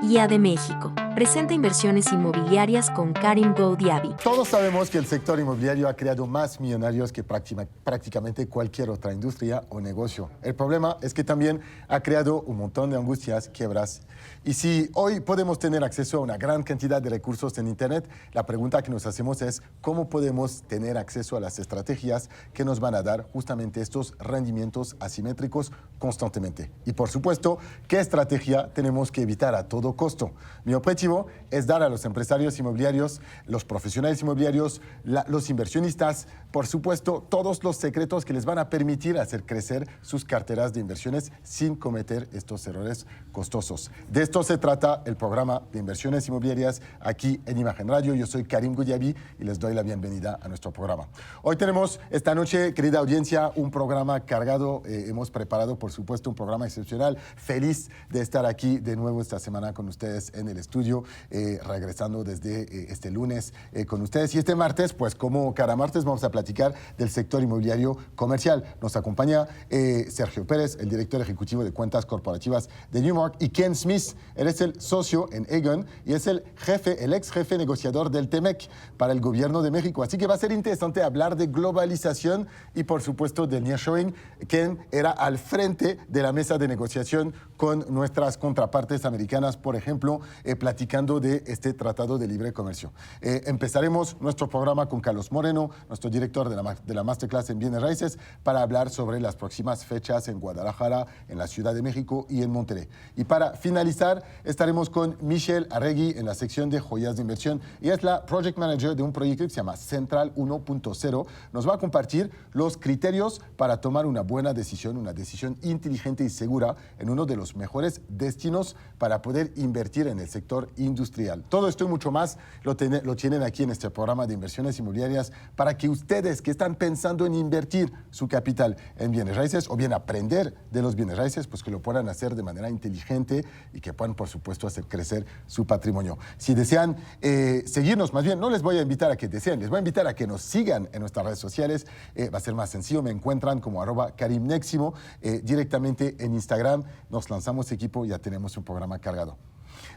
IA de México presenta inversiones inmobiliarias con Karim Goudiaby. Todos sabemos que el sector inmobiliario ha creado más millonarios que prácticamente cualquier otra industria o negocio. El problema es que también ha creado un montón de angustias, quiebras. Y si hoy podemos tener acceso a una gran cantidad de recursos en Internet, la pregunta que nos hacemos es cómo podemos tener acceso a las estrategias que nos van a dar justamente estos rendimientos asimétricos constantemente. Y por supuesto, ¿qué estrategia tenemos que evitar a todo costo? Mi objetivo es dar a los empresarios inmobiliarios, los profesionales inmobiliarios, los inversionistas, por supuesto, todos los secretos que les van a permitir hacer crecer sus carteras de inversiones sin cometer estos errores costosos. De esto se trata el programa de inversiones inmobiliarias aquí en Imagen Radio. Yo soy Karim Goudiaby y les doy la bienvenida a nuestro programa. Hoy tenemos esta noche, querida audiencia, un programa cargado. Hemos preparado, por supuesto, un programa excepcional. Feliz de estar aquí de nuevo esta semana con ustedes en el estudio, regresando desde este lunes con ustedes. Y este martes, pues como cada martes, vamos a platicar del sector inmobiliario comercial. Nos acompaña Sergio Pérez, el director ejecutivo de cuentas corporativas de Newmark, y Ken Smith. Él es el socio en Aegon y es el ex jefe negociador del TEMEC para el gobierno de México. Así que va a ser interesante hablar de globalización y, por supuesto, del nearshoring. Ken era al frente de la mesa de negociación con nuestras contrapartes americanas, por ejemplo, platicando de este Tratado de Libre Comercio. Empezaremos nuestro programa con Carlos Moreno, nuestro director de la Masterclass en Bienes Raíces, para hablar sobre las próximas fechas en Guadalajara, en la Ciudad de México y en Monterrey. Y para finalizar, estaremos con Michelle Arregui en la sección de joyas de inversión. Ella es la Project Manager de un proyecto que se llama Central 1.0. Nos va a compartir los criterios para tomar una buena decisión, una decisión inteligente y segura en uno de los mejores destinos para poder invertir en el sector industrial. Todo esto y mucho más lo tienen aquí en este programa de inversiones inmobiliarias para que ustedes que están pensando en invertir su capital en bienes raíces o bien aprender de los bienes raíces, pues que lo puedan hacer de manera inteligente y que puedan, por supuesto, hacer crecer su patrimonio. Si desean seguirnos, más bien, no les voy a invitar a que deseen, les voy a invitar a que nos sigan en nuestras redes sociales. Va a ser más sencillo, me encuentran como @KarimNeximo, directamente en Instagram. Nos lanzamos equipo, ya tenemos un programa cargado.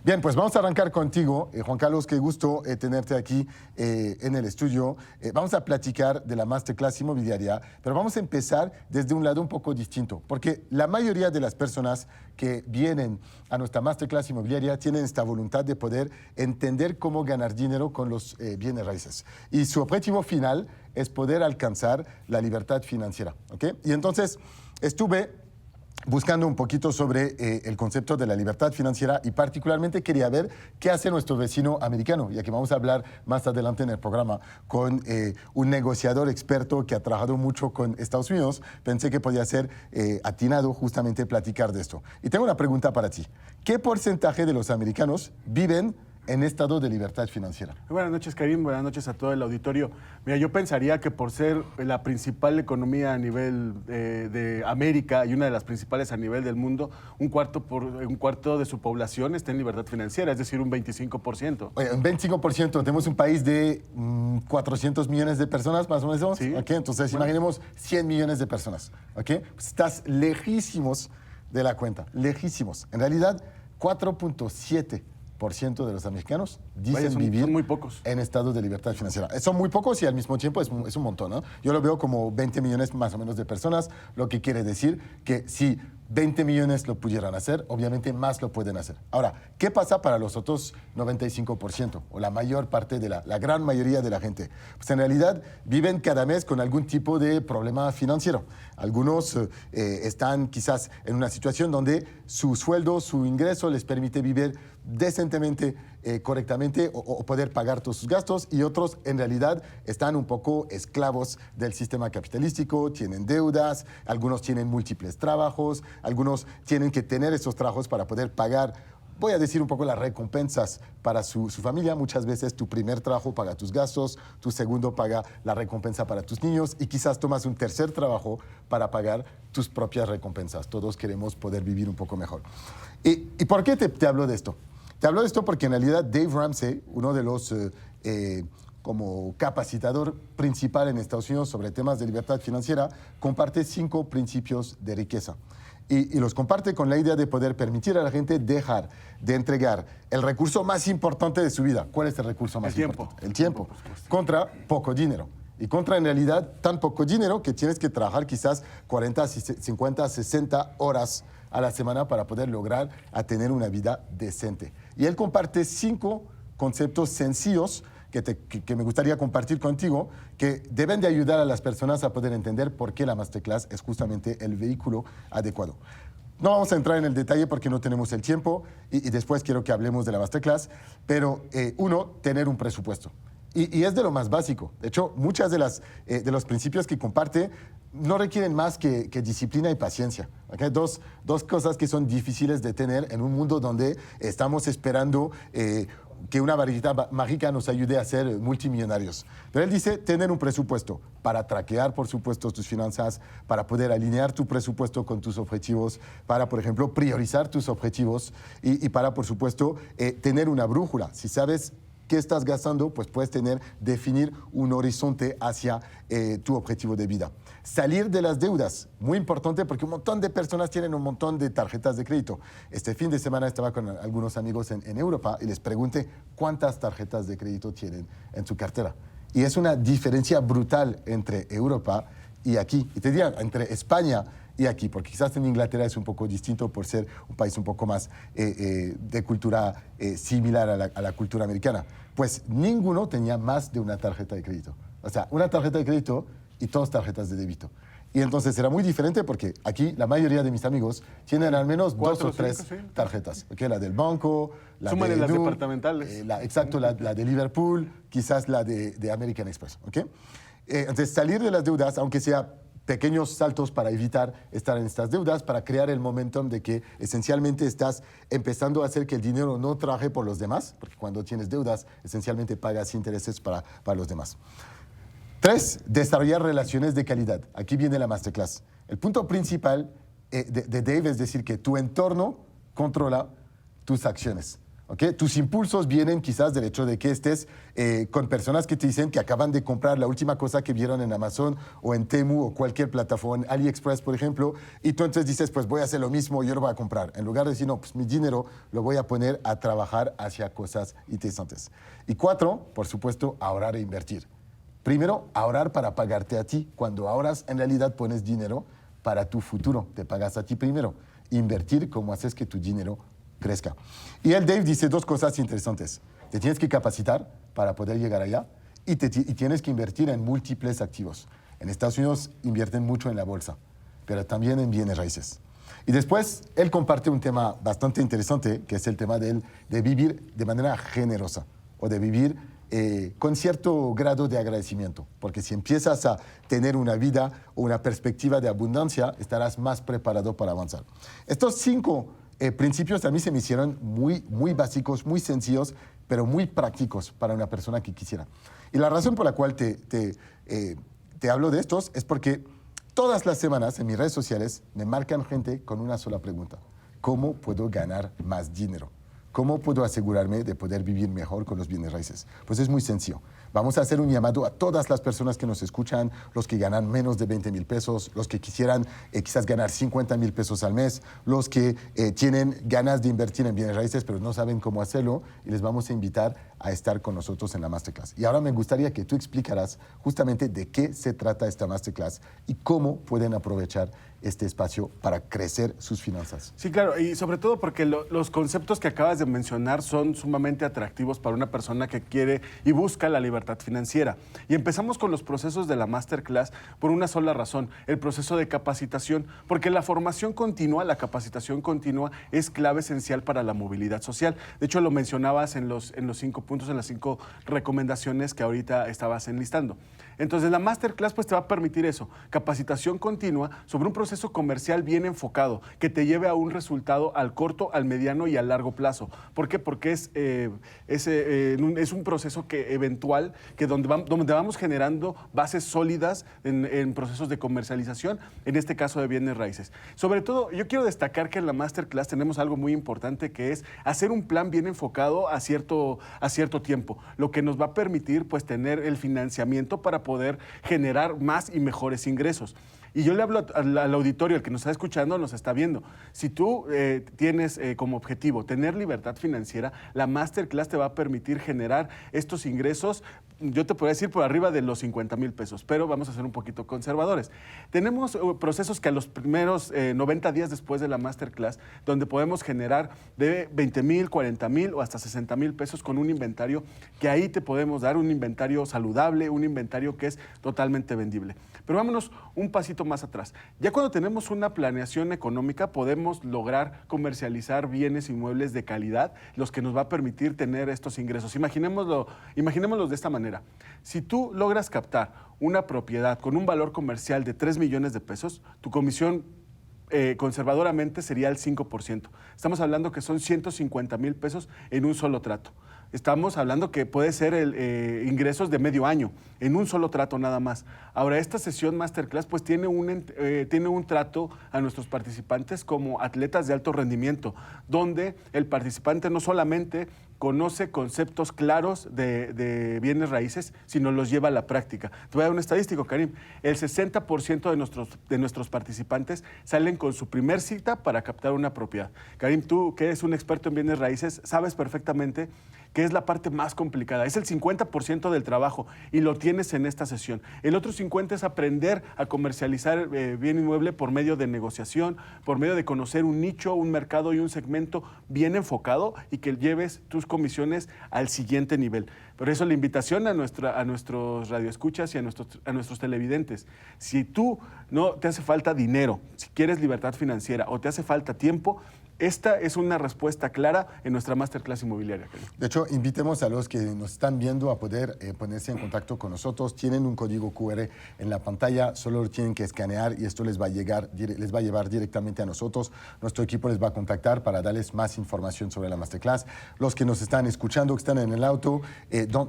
Bien, pues vamos a arrancar contigo, Juan Carlos, qué gusto tenerte aquí en el estudio. Vamos a platicar de la Masterclass inmobiliaria, pero vamos a empezar desde un lado un poco distinto, porque la mayoría de las personas que vienen a nuestra Masterclass inmobiliaria tienen esta voluntad de poder entender cómo ganar dinero con los bienes raíces. Y su objetivo final es poder alcanzar la libertad financiera, ¿ok? Y entonces estuve buscando un poquito sobre el concepto de la libertad financiera y particularmente quería ver qué hace nuestro vecino americano, ya que vamos a hablar más adelante en el programa con un negociador experto que ha trabajado mucho con Estados Unidos. Pensé que podía ser atinado justamente platicar de esto. Y tengo una pregunta para ti. ¿Qué porcentaje de los americanos viven en estado de libertad financiera? Buenas noches, Karim. Buenas noches a todo el auditorio. Mira, yo pensaría que por ser la principal economía a nivel de América y una de las principales a nivel del mundo, un cuarto de su población está en libertad financiera, es decir, un 25%. Oye, un 25%. Tenemos un país de 400 millones de personas, más o menos. Sí. ¿Okay? Entonces, imaginemos 100 millones de personas. ¿Okay? Pues estás lejísimos de la cuenta, lejísimos. En realidad, 4.7% de los americanos dicen vivir son muy pocos en estado de libertad financiera. Son muy pocos y al mismo tiempo es un montón, ¿no? Yo lo veo como 20 millones más o menos de personas, lo que quiere decir que si 20 millones lo pudieran hacer, obviamente más lo pueden hacer. Ahora, ¿qué pasa para los otros 95% o la mayor parte de la gran mayoría de la gente? Pues en realidad viven cada mes con algún tipo de problema financiero. Algunos están quizás en una situación donde su sueldo, su ingreso les permite vivir decentemente, correctamente o poder pagar todos sus gastos, y otros en realidad están un poco esclavos del sistema capitalístico, tienen deudas, algunos tienen múltiples trabajos, algunos tienen que tener esos trabajos para poder pagar, voy a decir un poco las recompensas para su familia. Muchas veces tu primer trabajo paga tus gastos, tu segundo paga la recompensa para tus niños y quizás tomas un tercer trabajo para pagar tus propias recompensas. Todos queremos poder vivir un poco mejor. ¿Y por qué te hablo de esto? Te hablo de esto porque en realidad Dave Ramsey, uno de los como capacitador principal en Estados Unidos sobre temas de libertad financiera, comparte 5 principios de riqueza. y los comparte con la idea de poder permitir a la gente dejar de entregar el recurso más importante de su vida. ¿Cuál es el recurso más importante? El tiempo. Contra poco dinero. Y contra, en realidad, tan poco dinero que tienes que trabajar quizás 40, 50, 60 horas a la semana para poder lograr a tener una vida decente. Y él comparte 5 conceptos sencillos que me gustaría compartir contigo, que deben de ayudar a las personas a poder entender por qué la Masterclass es justamente el vehículo adecuado. No vamos a entrar en el detalle porque no tenemos el tiempo y después quiero que hablemos de la Masterclass, pero uno, tener un presupuesto. Y es de lo más básico. De hecho, muchas de los principios que comparte no requieren más que disciplina y paciencia. ¿Okay? Dos cosas que son difíciles de tener en un mundo donde estamos esperando que una varita mágica nos ayude a ser multimillonarios. Pero él dice tener un presupuesto para traquear, por supuesto, tus finanzas, para poder alinear tu presupuesto con tus objetivos, para, por ejemplo, priorizar tus objetivos y para, por supuesto, tener una brújula. Si sabes qué estás gastando, pues puedes definir un horizonte hacia tu objetivo de vida. Salir de las deudas, muy importante porque un montón de personas tienen un montón de tarjetas de crédito. Este fin de semana estaba con algunos amigos en Europa y les pregunté cuántas tarjetas de crédito tienen en su cartera. Y es una diferencia brutal entre Europa y aquí. Y te diría, entre España y aquí, porque quizás en Inglaterra es un poco distinto por ser un país un poco más de cultura similar a la cultura americana. Pues ninguno tenía más de una tarjeta de crédito. O sea, una tarjeta de crédito y 2 tarjetas de débito. Y entonces era muy diferente porque aquí la mayoría de mis amigos tienen al menos 2 o 3 tarjetas. ¿Okay? La del banco, la Súmale de las Edu, departamentales. Exacto, la de Liverpool, quizás la de American Express. ¿Okay? Entonces salir de las deudas, aunque sea pequeños saltos para evitar estar en estas deudas, para crear el momentum de que esencialmente estás empezando a hacer que el dinero no trabaje por los demás, porque cuando tienes deudas, esencialmente pagas intereses para los demás. 3, desarrollar relaciones de calidad. Aquí viene la Masterclass. El punto principal de Dave es decir que tu entorno controla tus acciones. ¿Okay? Tus impulsos vienen quizás del hecho de que estés con personas que te dicen que acaban de comprar la última cosa que vieron en Amazon o en Temu o cualquier plataforma, en AliExpress, por ejemplo, y tú entonces dices, pues voy a hacer lo mismo, yo lo voy a comprar. En lugar de decir, no, pues mi dinero lo voy a poner a trabajar hacia cosas interesantes. Y 4, por supuesto, ahorrar e invertir. Primero, ahorrar para pagarte a ti. Cuando ahorras, en realidad pones dinero para tu futuro. Te pagas a ti primero. Invertir, como haces que tu dinero crezca. Y el Dave dice 2 cosas interesantes. Te tienes que capacitar para poder llegar allá y tienes que invertir en múltiples activos. En Estados Unidos invierten mucho en la bolsa, pero también en bienes raíces. Y después, él comparte un tema bastante interesante, que es el tema de vivir de manera generosa o de vivir con cierto grado de agradecimiento, porque si empiezas a tener una vida o una perspectiva de abundancia, estarás más preparado para avanzar. Estos 5 principios a mí se me hicieron muy, muy básicos, muy sencillos, pero muy prácticos para una persona que quisiera. Y la razón por la cual te hablo de estos es porque todas las semanas en mis redes sociales me marcan gente con una sola pregunta: ¿cómo puedo ganar más dinero? ¿Cómo puedo asegurarme de poder vivir mejor con los bienes raíces? Pues es muy sencillo. Vamos a hacer un llamado a todas las personas que nos escuchan, los que ganan menos de 20,000 pesos, los que quisieran quizás ganar 50,000 pesos al mes, los que tienen ganas de invertir en bienes raíces pero no saben cómo hacerlo, y les vamos a invitar a estar con nosotros en la Masterclass. Y ahora me gustaría que tú explicaras justamente de qué se trata esta Masterclass y cómo pueden aprovechar este espacio para crecer sus finanzas. Sí, claro, y sobre todo porque los conceptos que acabas de mencionar son sumamente atractivos para una persona que quiere y busca la libertad financiera. Y empezamos con los procesos de la Masterclass por una sola razón: el proceso de capacitación, porque la formación continua, la capacitación continua es clave esencial para la movilidad social. De hecho, lo mencionabas en los 5 puntos, en las 5 recomendaciones que ahorita estabas enlistando. Entonces, la Masterclass pues te va a permitir eso: capacitación continua sobre un proceso comercial bien enfocado, que te lleve a un resultado al corto, al mediano y al largo plazo. ¿Por qué? Porque es un proceso eventual, donde vamos generando bases sólidas en procesos de comercialización, en este caso de bienes raíces. Sobre todo, yo quiero destacar que en la Masterclass tenemos algo muy importante, que es hacer un plan bien enfocado a cierto tiempo, lo que nos va a permitir pues tener el financiamiento para poder generar más y mejores ingresos. Y yo le hablo al auditorio, el que nos está escuchando, nos está viendo. Si tú tienes como objetivo tener libertad financiera, la Masterclass te va a permitir generar estos ingresos, yo te podría decir por arriba de los 50 mil pesos, pero vamos a ser un poquito conservadores. Tenemos procesos que a los primeros 90 días después de la Masterclass, donde podemos generar de 20 mil, 40 mil o hasta 60 mil pesos con un inventario que ahí te podemos dar, un inventario saludable, un inventario que es totalmente vendible. Pero vámonos un pasito más atrás. Ya cuando tenemos una planeación económica, podemos lograr comercializar bienes inmuebles de calidad, los que nos va a permitir tener estos ingresos. Imaginémoslo de esta manera. Si tú logras captar una propiedad con un valor comercial de 3 millones de pesos, tu comisión conservadoramente sería el 5%. Estamos hablando que son 150 mil pesos en un solo trato. Estamos hablando que puede ser ingresos de medio año, en un solo trato nada más. Ahora, esta sesión Masterclass pues tiene un trato a nuestros participantes como atletas de alto rendimiento, donde el participante no solamente conoce conceptos claros de bienes raíces, sino los lleva a la práctica. Te voy a dar un estadístico, Karim. El 60% de nuestros participantes salen con su primer cita para captar una propiedad. Karim, tú que eres un experto en bienes raíces, sabes perfectamente que es la parte más complicada. Es el 50% del trabajo y lo tienes en esta sesión. El otro 50% es aprender a comercializar bien inmueble por medio de negociación, por medio de conocer un nicho, un mercado y un segmento bien enfocado y que lleves tus comisiones al siguiente nivel. Por eso la invitación a nuestros radioescuchas y a nuestros televidentes. Si tú no te hace falta dinero, si quieres libertad financiera o te hace falta tiempo, esta es una respuesta clara en nuestra Masterclass inmobiliaria. De hecho, invitemos a los que nos están viendo a poder ponerse en contacto con nosotros. Tienen un código QR en la pantalla, solo lo tienen que escanear y esto les va a llevar directamente a nosotros. Nuestro equipo les va a contactar para darles más información sobre la Masterclass. Los que nos están escuchando, que están en el auto,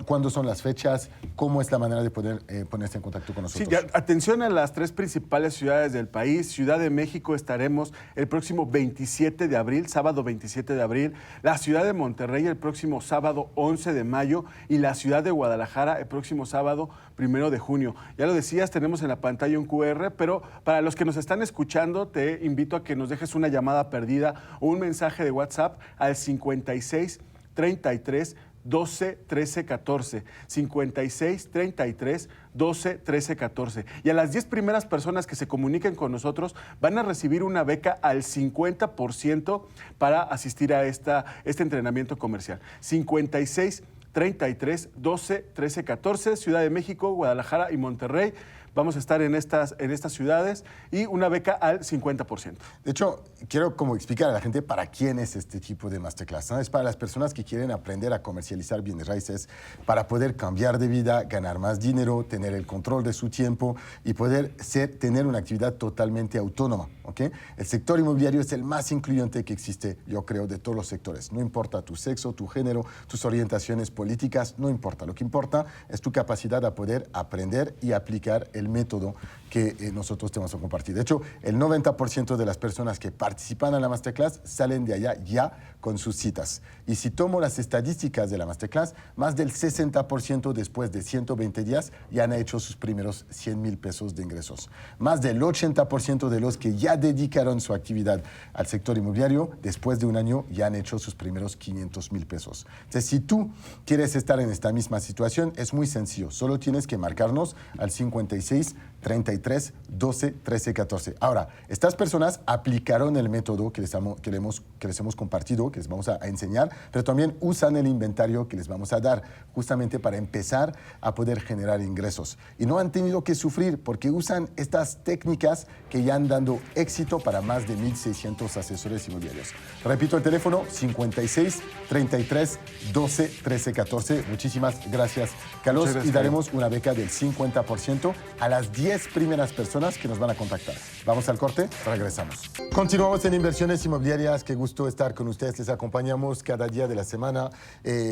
¿cuándo son las fechas? ¿Cómo es la manera de poder ponerse en contacto con nosotros? Sí, ya, atención a las 3 principales ciudades del país. Ciudad de México estaremos el próximo 27 de abril, sábado 27 de abril, la ciudad de Monterrey el próximo sábado 11 de mayo y la ciudad de Guadalajara el próximo sábado 1 de junio. Ya lo decías, tenemos en la pantalla un QR, pero para los que nos están escuchando, te invito a que nos dejes una llamada perdida o un mensaje de WhatsApp al 56 33 12 13 14, 56 33 12 13 14. Y a las 10 primeras personas que se comuniquen con nosotros van a recibir una beca al 50% para asistir a este entrenamiento comercial. 56 33 12 13 14, Ciudad de México, Guadalajara y Monterrey. Vamos a estar en estas ciudades y una beca al 50%. De hecho, quiero como explicar a la gente para quién es este tipo de Masterclass, ¿no? Es para las personas que quieren aprender a comercializar bienes raíces, para poder cambiar de vida, ganar más dinero, tener el control de su tiempo y poder tener una actividad totalmente autónoma, ¿ok? El sector inmobiliario es el más incluyente que existe, yo creo, de todos los sectores. No importa tu sexo, tu género, tus orientaciones políticas, no importa. Lo que importa es tu capacidad a poder aprender y aplicar el método que nosotros te vamos a compartir. De hecho, el 90% de las personas que participan en la Masterclass salen de allá ya con sus citas. Y si tomo las estadísticas de la Masterclass, más del 60% después de 120 días ya han hecho sus primeros 100 mil pesos de ingresos. Más del 80% de los que ya dedicaron su actividad al sector inmobiliario, después de un año ya han hecho sus primeros 500 mil pesos. Entonces, si tú quieres estar en esta misma situación, es muy sencillo. Solo tienes que marcarnos al 56 33 12 13 14. Ahora, estas personas aplicaron el método que les hemos compartido, que les vamos a enseñar, pero también usan el inventario que les vamos a dar justamente para empezar a poder generar ingresos. Y no han tenido que sufrir porque usan estas técnicas que ya han dado éxito para más de 1,600 asesores inmobiliarios. Repito el teléfono, 56 33 12 13 14. Muchísimas gracias, Carlos. Muchas gracias, y daremos una beca del 50% a las 10 primeras personas que nos van a contactar. Vamos al corte, regresamos. Continuamos en Inversiones Inmobiliarias. Qué gusto estar con ustedes. Les acompañamos cada día de la semana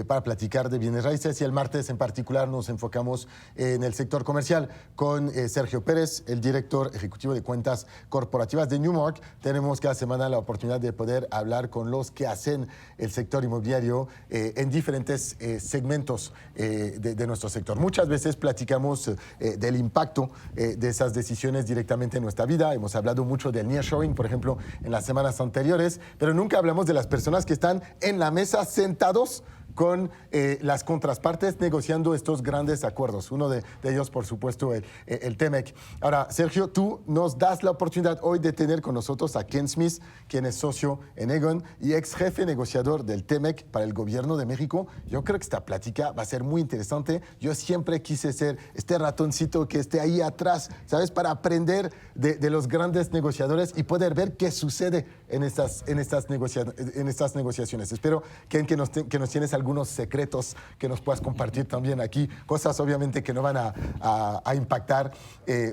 para platicar de bienes raíces y el martes en particular nos enfocamos en el sector comercial con Sergio Pérez, el director ejecutivo de cuentas corporativas de Newmark. Tenemos cada semana la oportunidad de poder hablar con los que hacen el sector inmobiliario en diferentes segmentos de nuestro sector. Muchas veces platicamos del impacto de esas decisiones directamente en nuestra vida. Hemos hablado mucho del nearshoring, por ejemplo, en las semanas anteriores, pero nunca hablamos de las personas que están en la mesa sentados con las contrapartes negociando estos grandes acuerdos. Uno de ellos, por supuesto, el TEMEC. Ahora, Sergio, tú nos das la oportunidad hoy de tener con nosotros a Ken Smith, quien es socio en Aegon y ex jefe negociador del TEMEC para el gobierno de México. Yo creo que esta plática va a ser muy interesante. Yo siempre quise ser este ratoncito que esté ahí atrás, ¿sabes? Para aprender de los grandes negociadores y poder ver qué sucede en estas negociaciones. Espero, Ken, que nos tienes algunos secretos que nos puedas compartir también aquí, cosas obviamente que no van a impactar,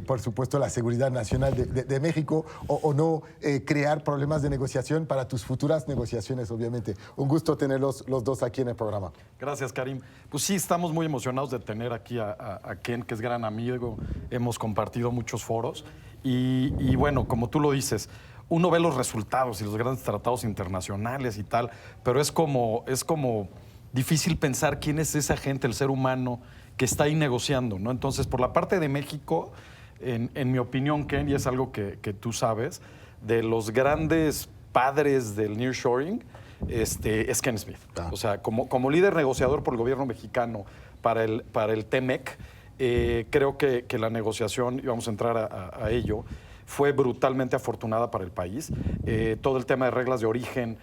por supuesto, la seguridad nacional de México o no crear problemas de negociación para tus futuras negociaciones, obviamente. Un gusto tenerlos los dos aquí en el programa. Gracias, Karim. Pues sí, estamos muy emocionados de tener aquí a Ken, que es gran amigo. Hemos compartido muchos foros y bueno, como tú lo dices, uno ve los resultados y los grandes tratados internacionales y tal, pero es como difícil pensar quién es esa gente, el ser humano, que está ahí negociando, ¿no? Entonces, por la parte de México, en mi opinión, Ken, y es algo que tú sabes, de los grandes padres del nearshoring, es Ken Smith. Ah. O sea, como líder negociador por el gobierno mexicano para el TEMEC, creo que la negociación, y vamos a entrar a ello, fue brutalmente afortunada para el país. Todo el tema de reglas de origen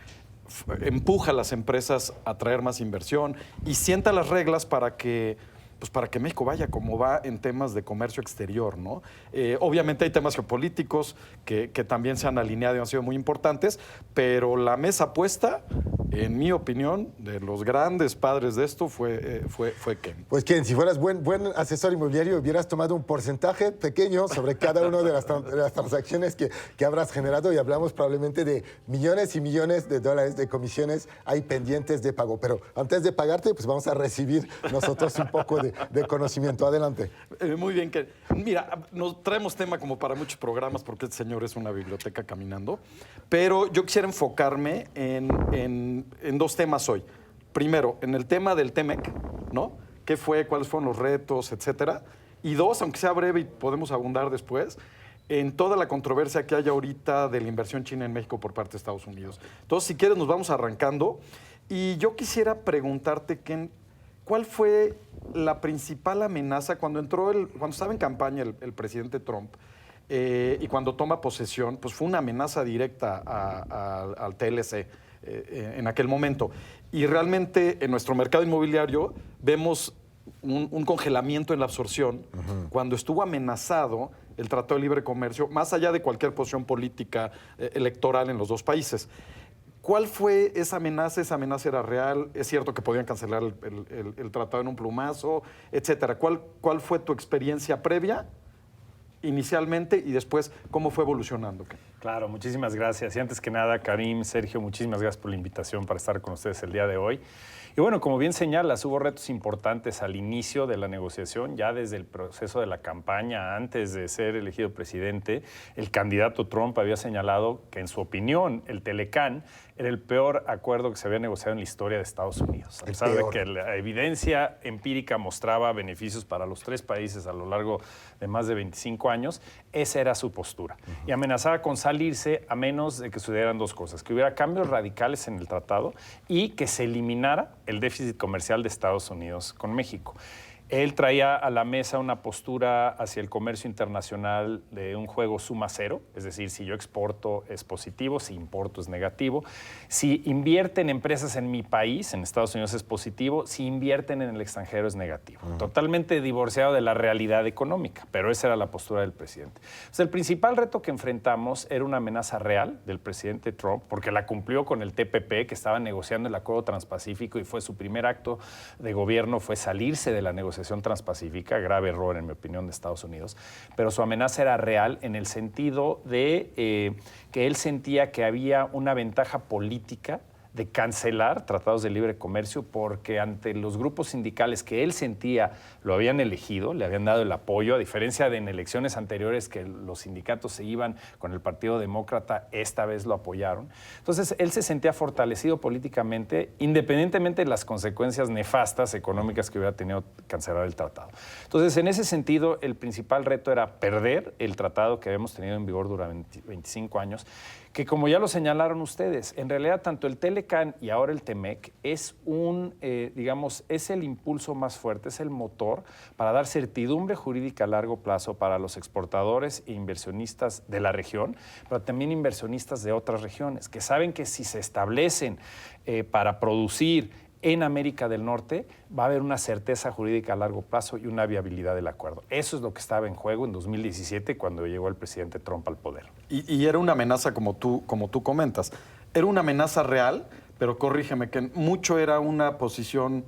empuja a las empresas a traer más inversión y sienta las reglas para que México vaya como va en temas de comercio exterior, ¿no? Obviamente hay temas geopolíticos que también se han alineado y han sido muy importantes, pero la mesa puesta, en mi opinión, de los grandes padres de esto fue Ken. Pues Ken, si fueras buen asesor inmobiliario, hubieras tomado un porcentaje pequeño sobre cada una de las transacciones que habrás generado y hablamos probablemente de millones y millones de dólares de comisiones ahí pendientes de pago. Pero antes de pagarte, pues vamos a recibir nosotros un poco de conocimiento. Adelante. Muy bien, Ken. Mira, nos traemos tema como para muchos programas porque este señor es una biblioteca caminando, pero yo quisiera enfocarme en dos temas hoy. Primero, en el tema del TEMEC, ¿no? ¿Qué fue? ¿Cuáles fueron los retos? Etcétera. Y dos, aunque sea breve y podemos abundar después, en toda la controversia que hay ahorita de la inversión china en México por parte de Estados Unidos. Entonces, si quieres, nos vamos arrancando. Y yo quisiera preguntarte, Ken, ¿cuál fue la principal amenaza cuando estaba en campaña el presidente Trump y cuando toma posesión? Pues fue una amenaza directa al TLC en aquel momento. Y realmente en nuestro mercado inmobiliario vemos un congelamiento en la absorción cuando estuvo amenazado el Tratado de Libre Comercio, más allá de cualquier posición política electoral en los dos países. ¿Cuál fue esa amenaza? ¿Esa amenaza era real? ¿Es cierto que podían cancelar el tratado en un plumazo, etcétera? ¿Cuál fue tu experiencia previa, inicialmente, y después cómo fue evolucionando? Claro, muchísimas gracias. Y antes que nada, Karim, Sergio, muchísimas gracias por la invitación para estar con ustedes el día de hoy. Y bueno, como bien señalas, hubo retos importantes al inicio de la negociación, ya desde el proceso de la campaña, antes de ser elegido presidente, el candidato Trump había señalado que, en su opinión, el Telecán era el peor acuerdo que se había negociado en la historia de Estados Unidos. A pesar de que la evidencia empírica mostraba beneficios para los tres países a lo largo de más de 25 años, esa era su postura. Y amenazaba con salirse a menos de que sucedieran dos cosas: que hubiera cambios radicales en el tratado y que se eliminara el déficit comercial de Estados Unidos con México. Él traía a la mesa una postura hacia el comercio internacional de un juego suma cero, es decir, si yo exporto es positivo, si importo es negativo, si invierten empresas en mi país, en Estados Unidos es positivo, si invierten en el extranjero es negativo. Totalmente divorciado de la realidad económica, pero esa era la postura del presidente. O sea, el principal reto que enfrentamos era una amenaza real del presidente Trump, porque la cumplió con el TPP, que estaba negociando el Acuerdo Transpacífico, y fue su primer acto de gobierno, fue salirse de la negociación transpacífica, grave error en mi opinión de Estados Unidos, pero su amenaza era real en el sentido de que él sentía que había una ventaja política de cancelar tratados de libre comercio porque ante los grupos sindicales que él sentía lo habían elegido, le habían dado el apoyo, a diferencia de en elecciones anteriores que los sindicatos se iban con el Partido Demócrata, esta vez lo apoyaron. Entonces, él se sentía fortalecido políticamente, independientemente de las consecuencias nefastas económicas que hubiera tenido cancelar el tratado. Entonces, en ese sentido, el principal reto era perder el tratado que habíamos tenido en vigor durante 25 años, que como ya lo señalaron ustedes, en realidad tanto el Telecán y ahora el TEMEC es es el impulso más fuerte, es el motor para dar certidumbre jurídica a largo plazo para los exportadores e inversionistas de la región, pero también inversionistas de otras regiones, que saben que si se establecen para producir en América del Norte, va a haber una certeza jurídica a largo plazo y una viabilidad del acuerdo. Eso es lo que estaba en juego en 2017 cuando llegó el presidente Trump al poder. Y era una amenaza como tú comentas. Era una amenaza real, pero corrígeme, que mucho era una posición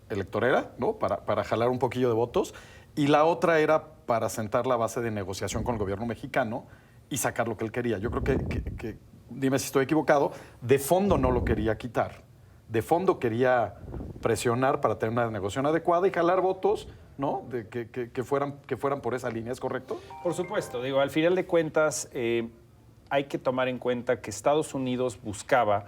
electorera, ¿no? Para jalar un poquillo de votos, y la otra era para sentar la base de negociación con el gobierno mexicano y sacar lo que él quería. Yo creo que dime si estoy equivocado, de fondo no lo quería quitar. De fondo quería presionar para tener una negociación adecuada y jalar votos, ¿no? Que fueran por esa línea, ¿es correcto? Por supuesto, digo, al final de cuentas hay que tomar en cuenta que Estados Unidos buscaba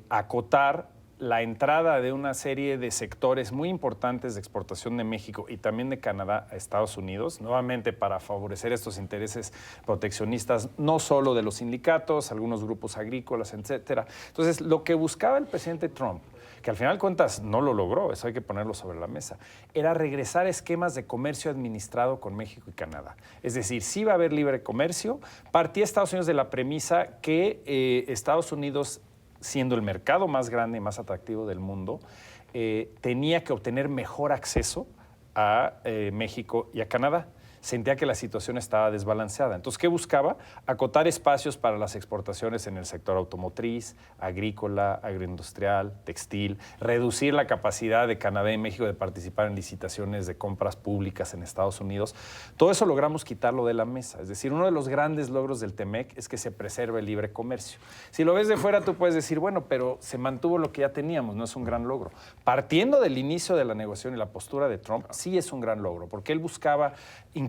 acotar la entrada de una serie de sectores muy importantes de exportación de México y también de Canadá a Estados Unidos, nuevamente para favorecer estos intereses proteccionistas, no solo de los sindicatos, algunos grupos agrícolas, etcétera. Entonces, lo que buscaba el presidente Trump, que al final de cuentas no lo logró, eso hay que ponerlo sobre la mesa, era regresar a esquemas de comercio administrado con México y Canadá. Es decir, sí va a haber libre comercio. Partía Estados Unidos de la premisa que Estados Unidos, siendo el mercado más grande y más atractivo del mundo, tenía que obtener mejor acceso a México y a Canadá. Sentía que la situación estaba desbalanceada. Entonces, ¿qué buscaba? Acotar espacios para las exportaciones en el sector automotriz, agrícola, agroindustrial, textil, reducir la capacidad de Canadá y México de participar en licitaciones de compras públicas en Estados Unidos. Todo eso logramos quitarlo de la mesa. Es decir, uno de los grandes logros del TEMEC es que se preserve el libre comercio. Si lo ves de fuera, tú puedes decir, bueno, pero se mantuvo lo que ya teníamos, no es un gran logro. Partiendo del inicio de la negociación y la postura de Trump, sí es un gran logro, porque él buscaba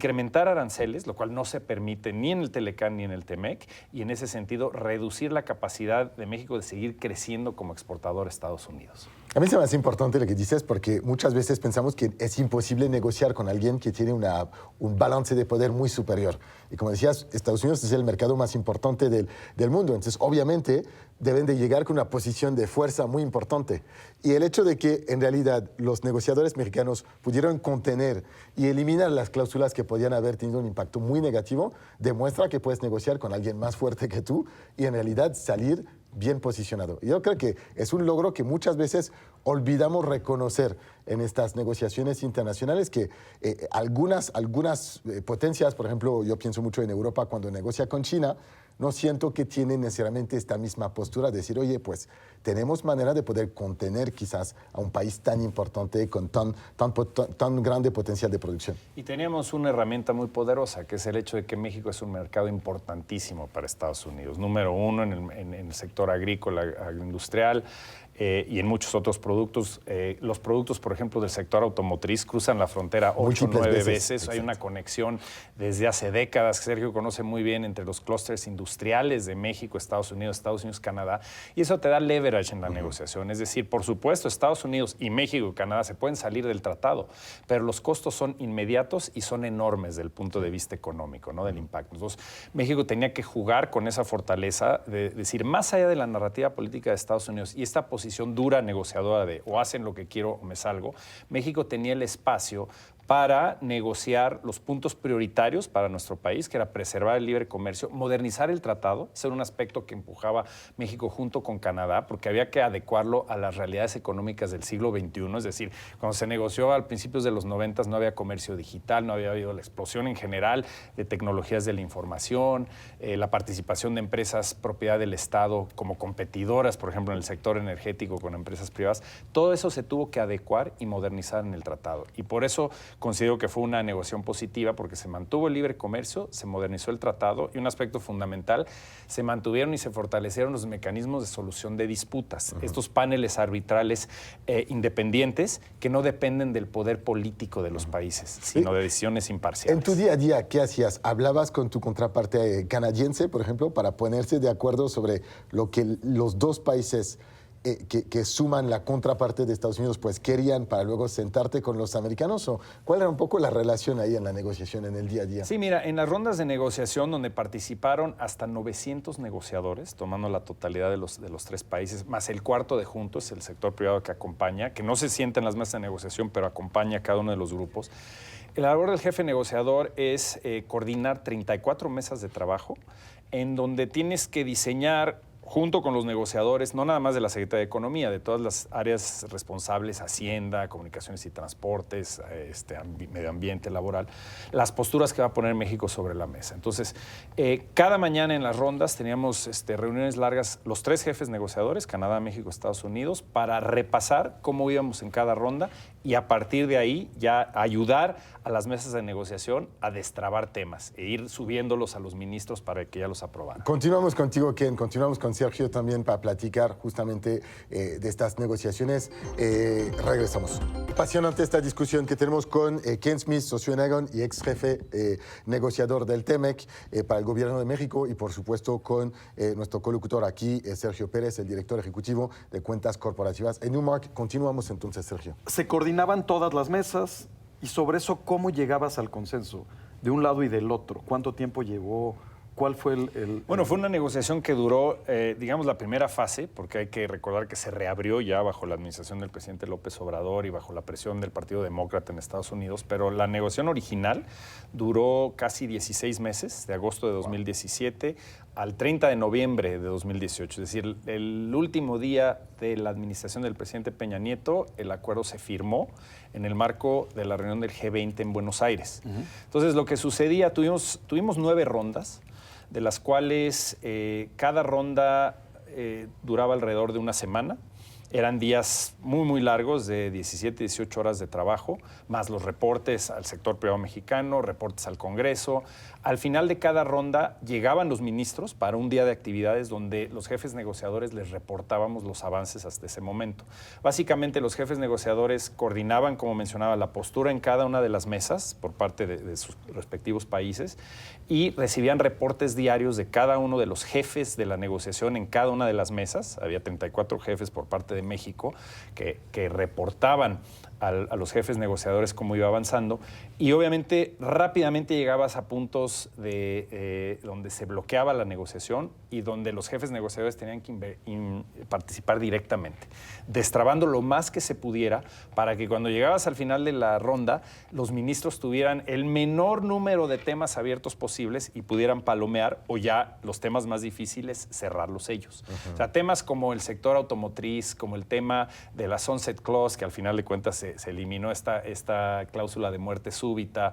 incrementar aranceles, lo cual no se permite ni en el Telecán ni en el TEMEC, y en ese sentido reducir la capacidad de México de seguir creciendo como exportador a Estados Unidos. A mí se me hace importante lo que dices porque muchas veces pensamos que es imposible negociar con alguien que tiene un balance de poder muy superior. Y como decías, Estados Unidos es el mercado más importante del mundo. Entonces, obviamente, deben de llegar con una posición de fuerza muy importante. Y el hecho de que, en realidad, los negociadores mexicanos pudieron contener y eliminar las cláusulas que podían haber tenido un impacto muy negativo, demuestra que puedes negociar con alguien más fuerte que tú y, en realidad, salir bien posicionado. Yo creo que es un logro que muchas veces olvidamos reconocer en estas negociaciones internacionales, que algunas potencias, por ejemplo, yo pienso mucho en Europa cuando negocia con China, no siento que tienen necesariamente esta misma postura de decir, oye, pues tenemos manera de poder contener quizás a un país tan importante con tan grande potencial de producción. Y teníamos una herramienta muy poderosa, que es el hecho de que México es un mercado importantísimo para Estados Unidos. Número uno en el sector agrícola, agroindustrial, y en muchos otros productos. Los productos, por ejemplo, del sector automotriz cruzan la frontera 8 o 9 veces. Exacto. Hay una conexión desde hace décadas, que Sergio conoce muy bien, entre los clústeres industriales de México, Estados Unidos, Canadá, y eso te da leverage en la negociación. Es decir, por supuesto, Estados Unidos y México y Canadá se pueden salir del tratado, pero los costos son inmediatos y son enormes desde el punto de vista económico, ¿no? Del impacto. Entonces, México tenía que jugar con esa fortaleza de decir, más allá de la narrativa política de Estados Unidos y esta posición dura negociadora de o hacen lo que quiero o me salgo, México tenía el espacio para negociar los puntos prioritarios para nuestro país, que era preservar el libre comercio, modernizar el tratado, ese era un aspecto que empujaba México junto con Canadá, porque había que adecuarlo a las realidades económicas del siglo XXI, es decir, cuando se negoció a principios de los 90 no había comercio digital, no había habido la explosión en general de tecnologías de la información, la participación de empresas propiedad del Estado como competidoras, por ejemplo, en el sector energético con empresas privadas, todo eso se tuvo que adecuar y modernizar en el tratado. Y por eso, considero que fue una negociación positiva porque se mantuvo el libre comercio, se modernizó el tratado y un aspecto fundamental, se mantuvieron y se fortalecieron los mecanismos de solución de disputas. Estos paneles arbitrales independientes que no dependen del poder político de los países, sino de decisiones imparciales. En tu día a día, ¿qué hacías? ¿Hablabas con tu contraparte canadiense, por ejemplo, para ponerse de acuerdo sobre lo que los dos países que suman la contraparte de Estados Unidos pues querían para luego sentarte con los americanos? ¿O cuál era un poco la relación ahí en la negociación, en el día a día? Sí, mira, en las rondas de negociación donde participaron hasta 900 negociadores, tomando la totalidad de los tres países, más el cuarto de juntos, el sector privado que acompaña, que no se sienta en las mesas de negociación, pero acompaña a cada uno de los grupos. La labor del jefe negociador es coordinar 34 mesas de trabajo en donde tienes que diseñar junto con los negociadores, no nada más de la Secretaría de Economía, de todas las áreas responsables, Hacienda, Comunicaciones y Transportes, Medio Ambiente, Laboral, las posturas que va a poner México sobre la mesa. Entonces, cada mañana en las rondas teníamos reuniones largas, los tres jefes negociadores, Canadá, México, Estados Unidos, para repasar cómo íbamos en cada ronda y a partir de ahí ya ayudar a las mesas de negociación a destrabar temas e ir subiéndolos a los ministros para que ya los aprobaran. Continuamos contigo, Ken, continuamos con Sergio también para platicar justamente de estas negociaciones. Regresamos. Apasionante esta discusión que tenemos con Ken Smith, socio en Aegon y ex jefe negociador del TEMEC para el Gobierno de México, y por supuesto con nuestro colocutor aquí, Sergio Pérez, el director ejecutivo de cuentas corporativas en Newmark. Continuamos entonces, Sergio. Se coordinaban todas las mesas y sobre eso, ¿cómo llegabas al consenso de un lado y del otro? ¿Cuánto tiempo llevó? ¿Cuál fue Bueno, fue una negociación que duró, digamos, la primera fase, porque hay que recordar que se reabrió ya bajo la administración del presidente López Obrador y bajo la presión del Partido Demócrata en Estados Unidos, pero la negociación original duró casi 16 meses, de agosto de 2017 al 30 de noviembre de 2018. Es decir, el último día de la administración del presidente Peña Nieto, el acuerdo se firmó en el marco de la reunión del G20 en Buenos Aires. Entonces, lo que sucedía, tuvimos 9 rondas, de las cuales cada ronda duraba alrededor de una semana. Eran días muy, muy largos, de 17, 18 horas de trabajo, más los reportes al sector privado mexicano, reportes al Congreso. Al final de cada ronda llegaban los ministros para un día de actividades donde los jefes negociadores les reportábamos los avances hasta ese momento. Básicamente los jefes negociadores coordinaban, como mencionaba, la postura en cada una de las mesas por parte de sus respectivos países y recibían reportes diarios de cada uno de los jefes de la negociación en cada una de las mesas. Había 34 jefes por parte de México que reportaban a los jefes negociadores cómo iba avanzando, y obviamente rápidamente llegabas a puntos donde se bloqueaba la negociación y donde los jefes negociadores tenían que participar directamente, destrabando lo más que se pudiera para que cuando llegabas al final de la ronda los ministros tuvieran el menor número de temas abiertos posibles y pudieran palomear, o ya los temas más difíciles cerrarlos ellos. O sea, temas como el sector automotriz, como el tema de la Sunset Clause, que al final de cuentas se eliminó esta cláusula de muerte súbita,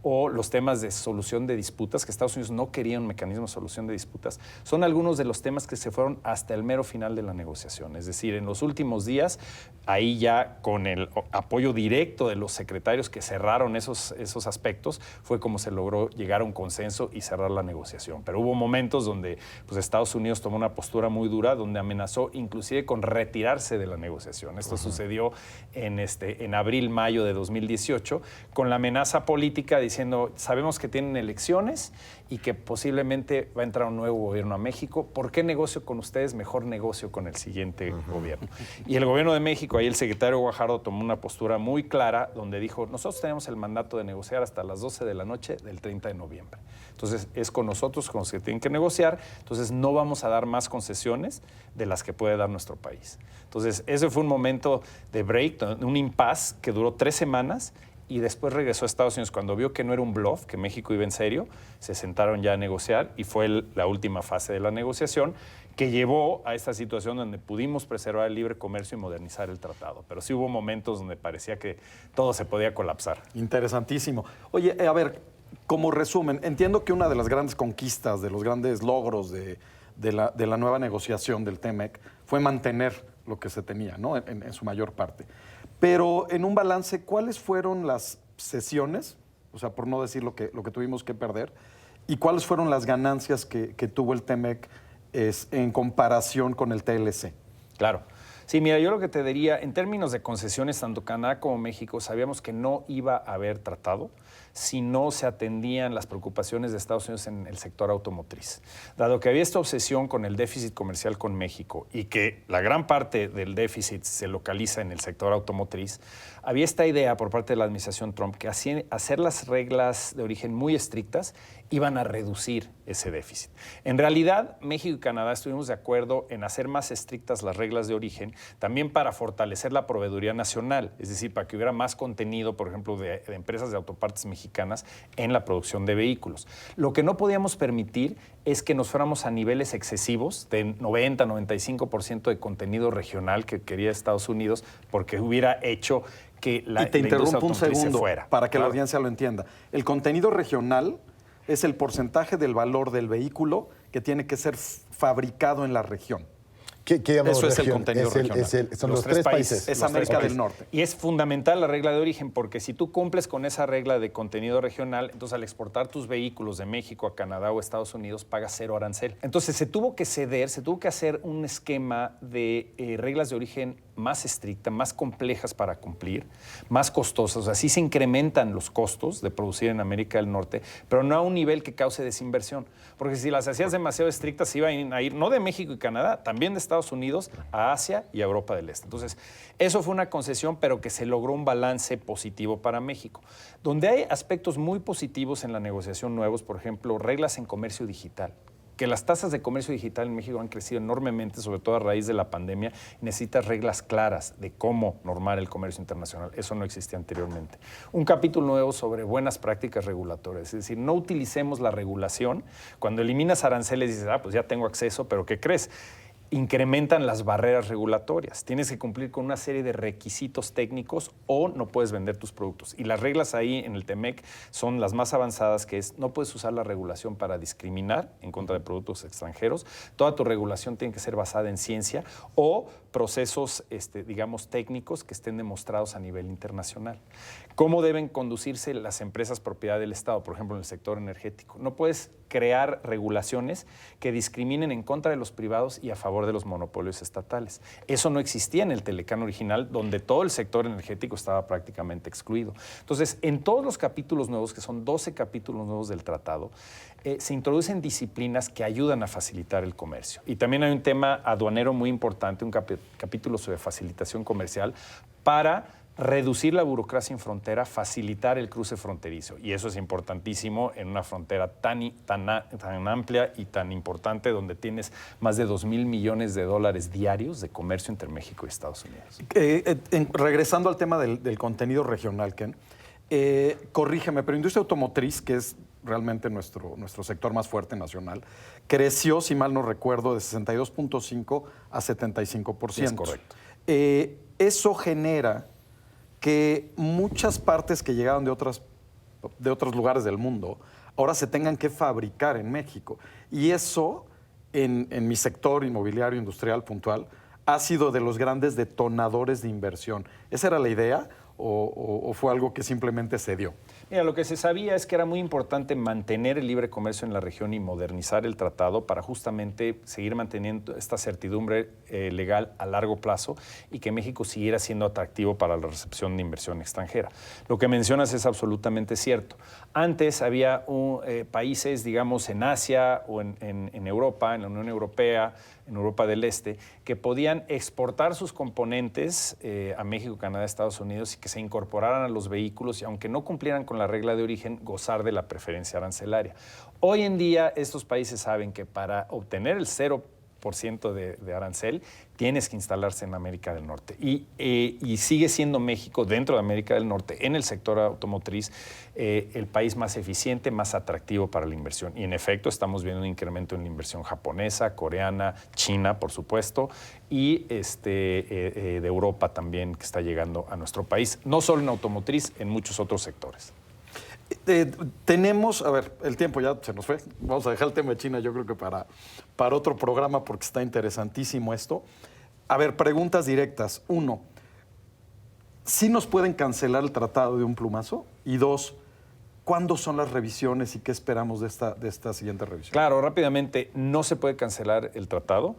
o los temas de solución de disputas, que Estados Unidos no quería un mecanismo de solución de disputas, son algunos de los temas que se fueron hasta el mero final de la negociación. Es decir, en los últimos días, ahí ya con el apoyo directo de los secretarios que cerraron esos aspectos, fue como se logró llegar a un consenso y cerrar la negociación. Pero hubo momentos donde pues, Estados Unidos tomó una postura muy dura, donde amenazó inclusive con retirarse de la negociación. Esto sucedió en abril, mayo de 2018, con la amenaza política diciendo, sabemos que tienen elecciones y que posiblemente va a entrar un nuevo gobierno a México. ¿Por qué negocio con ustedes? Mejor negocio con el siguiente gobierno. Y el gobierno de México, ahí el secretario Guajardo tomó una postura muy clara donde dijo, nosotros tenemos el mandato de negociar hasta las 12 de la noche del 30 de noviembre. Entonces, es con nosotros con los que tienen que negociar. Entonces, no vamos a dar más concesiones de las que puede dar nuestro país. Entonces, ese fue un momento de break, un impasse que duró 3 semanas, y después regresó a Estados Unidos. Cuando vio que no era un bluff, que México iba en serio, se sentaron ya a negociar y fue la última fase de la negociación que llevó a esta situación donde pudimos preservar el libre comercio y modernizar el tratado. Pero sí hubo momentos donde parecía que todo se podía colapsar. Interesantísimo. Oye, a ver, como resumen, entiendo que una de las grandes conquistas, de los grandes logros de la nueva negociación del TEMEC fue mantener lo que se tenía, ¿no? En su mayor parte. Pero en un balance, ¿cuáles fueron las cesiones? O sea, por no decir lo que tuvimos que perder. ¿Y cuáles fueron las ganancias que tuvo el TEMEC en comparación con el TLC? Claro. Sí, mira, yo lo que te diría, en términos de concesiones, tanto Canadá como México, sabíamos que no iba a haber tratado si no se atendían las preocupaciones de Estados Unidos en el sector automotriz. Dado que había esta obsesión con el déficit comercial con México y que la gran parte del déficit se localiza en el sector automotriz, había esta idea por parte de la administración Trump que hacer las reglas de origen muy estrictas iban a reducir ese déficit. En realidad, México y Canadá estuvimos de acuerdo en hacer más estrictas las reglas de origen, también para fortalecer la proveeduría nacional, es decir, para que hubiera más contenido, por ejemplo, de empresas de autopartes mexicanas en la producción de vehículos. Lo que no podíamos permitir es que nos fuéramos a niveles excesivos de 90-95% de contenido regional que quería Estados Unidos, porque hubiera hecho que y te interrumpo un segundo fuera. para que Claro. la audiencia lo entienda. El contenido regional es el porcentaje del valor del vehículo que tiene que ser fabricado en la región. ¿Qué llamamos Eso es el región? contenido regional. Son los tres países. Es Los América tres del países. Norte. Y es fundamental la regla de origen, porque si tú cumples con esa regla de contenido regional, entonces al exportar tus vehículos de México a Canadá o Estados Unidos, pagas 0 arancel. Entonces se tuvo que ceder, se tuvo que hacer un esquema de reglas de origen más estricta, más complejas para cumplir, más costosas. O sea, sí se incrementan los costos de producir en América del Norte, pero no a un nivel que cause desinversión. Porque si las hacías demasiado estrictas, se iban a ir no de México y Canadá, también de Estados Unidos a Asia y a Europa del Este. Entonces, eso fue una concesión, pero que se logró un balance positivo para México. Donde hay aspectos muy positivos en la negociación nuevos, por ejemplo, reglas en comercio digital, que las tasas de comercio digital en México han crecido enormemente, sobre todo a raíz de la pandemia, y necesitas reglas claras de cómo normar el comercio internacional. Eso no existía anteriormente. Un capítulo nuevo sobre buenas prácticas regulatorias, es decir, no utilicemos la regulación. Cuando eliminas aranceles dices, pues ya tengo acceso, pero ¿qué crees? Incrementan las barreras regulatorias. Tienes que cumplir con una serie de requisitos técnicos o no puedes vender tus productos. Y las reglas ahí en el TEMEC son las más avanzadas, que es no puedes usar la regulación para discriminar en contra de productos extranjeros. Toda tu regulación tiene que ser basada en ciencia o procesos, digamos, técnicos que estén demostrados a nivel internacional. ¿Cómo deben conducirse las empresas propiedad del Estado, por ejemplo, en el sector energético? No puedes crear regulaciones que discriminen en contra de los privados y a favor de los monopolios estatales. Eso no existía en el Telecán original, donde todo el sector energético estaba prácticamente excluido. Entonces, en todos los capítulos nuevos, que son 12 capítulos nuevos del tratado, se introducen disciplinas que ayudan a facilitar el comercio. Y también hay un tema aduanero muy importante, un capítulo sobre facilitación comercial para reducir la burocracia en frontera, facilitar el cruce fronterizo. Y eso es importantísimo en una frontera tan amplia y tan importante, donde tienes más de $2,000 millones diarios de comercio entre México y Estados Unidos. Regresando al tema del contenido regional, Ken, corrígeme, pero industria automotriz, que es realmente nuestro sector más fuerte nacional, creció, si mal no recuerdo, de 62.5 a 75%. Es correcto. Eso genera que muchas partes que llegaron de otros lugares del mundo ahora se tengan que fabricar en México. Y eso, en mi sector inmobiliario industrial puntual, ha sido de los grandes detonadores de inversión. ¿Esa era la idea o fue algo que simplemente se dio? Mira, lo que se sabía es que era muy importante mantener el libre comercio en la región y modernizar el tratado para justamente seguir manteniendo esta certidumbre legal a largo plazo y que México siguiera siendo atractivo para la recepción de inversión extranjera. Lo que mencionas es absolutamente cierto. Antes había países, digamos, en Asia o en Europa, en la Unión Europea, en Europa del Este, que podían exportar sus componentes a México, Canadá, Estados Unidos y que se incorporaran a los vehículos y aunque no cumplieran con la regla de origen, gozar de la preferencia arancelaria. Hoy en día estos países saben que para obtener el 0% de arancel, tienes que instalarse en América del Norte. Y sigue siendo México, dentro de América del Norte, en el sector automotriz, el país más eficiente, más atractivo para la inversión. Y en efecto, estamos viendo un incremento en la inversión japonesa, coreana, China, por supuesto, y de Europa también, que está llegando a nuestro país, no solo en automotriz, en muchos otros sectores. Tenemos, a ver, el tiempo ya se nos fue. Vamos a dejar el tema de China, yo creo que para otro programa, porque está interesantísimo esto. A ver, preguntas directas. 1, ¿sí nos pueden cancelar el tratado de un plumazo? Y 2, ¿cuándo son las revisiones y qué esperamos de esta siguiente revisión? Claro, rápidamente, no se puede cancelar el tratado.